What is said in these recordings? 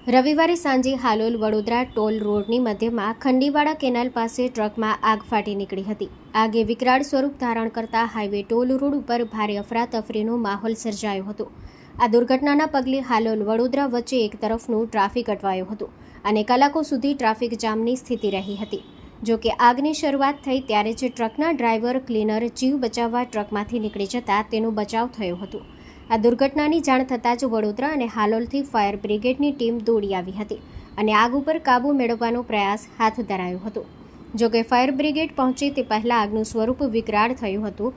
રવિવારે સાંજે હાલોલ વડોદરા ટોલ રોડની મધ્યમાં ખંડીવાડા કેનાલ પાસે ટ્રકમાં આગ ફાટી નીકળી હતી. આગે વિકરાળ સ્વરૂપ ધારણ કરતા હાઈવે ટોલ રોડ ઉપર ભારે અફરાતફરીનો માહોલ સર્જાયો હતો. આ દુર્ઘટનાના પગલે હાલોલ વડોદરા વચ્ચે એક તરફનું ટ્રાફિક અટવાયો હતો અને કલાકો સુધી ટ્રાફિક જામની સ્થિતિ રહી હતી. જો કે આગની શરૂઆત થઈ ત્યારે જ ટ્રકના ડ્રાઈવર ક્લીનર જીવ બચાવવા ટ્રકમાંથી નીકળી જતા તેનો બચાવ થયો હતો. આ દુર્ઘટનાની જાણ થતાં જ વડોદરા અને હાલોલથી ફાયર બ્રિગેડની ટીમ દોડી આવી હતી અને આગ ઉપર કાબૂ મેળવવાનો પ્રયાસ હાથ ધરાયો હતો. જો કે ફાયર બ્રિગેડ પહોંચે તે પહેલાં આગનું સ્વરૂપ વિકરાળ થયું હતું.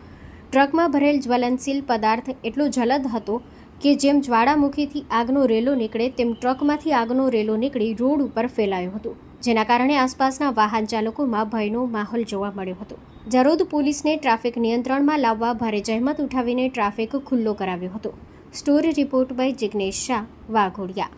ટ્રકમાં ભરેલ જ્વલનશીલ પદાર્થ એટલો જલદ હતો કે જેમ જ્વાળામુખીથી આગનો રેલો નીકળે તેમ ટ્રકમાંથી આગનો રેલો નીકળી રોડ ઉપર ફેલાયો હતો, જેના કારણે આસપાસના વાહન ચાલકોમાં ભયનો માહોલ જોવા મળ્યો હતો. જરોદ પોલીસને ટ્રાફિક નિયંત્રણમાં લાવવા ભારે જહેમત ઉઠાવીને ટ્રાફિક ખુલ્લો કરાવ્યો હતો. Story report by Jignesh Shah, Waghodia.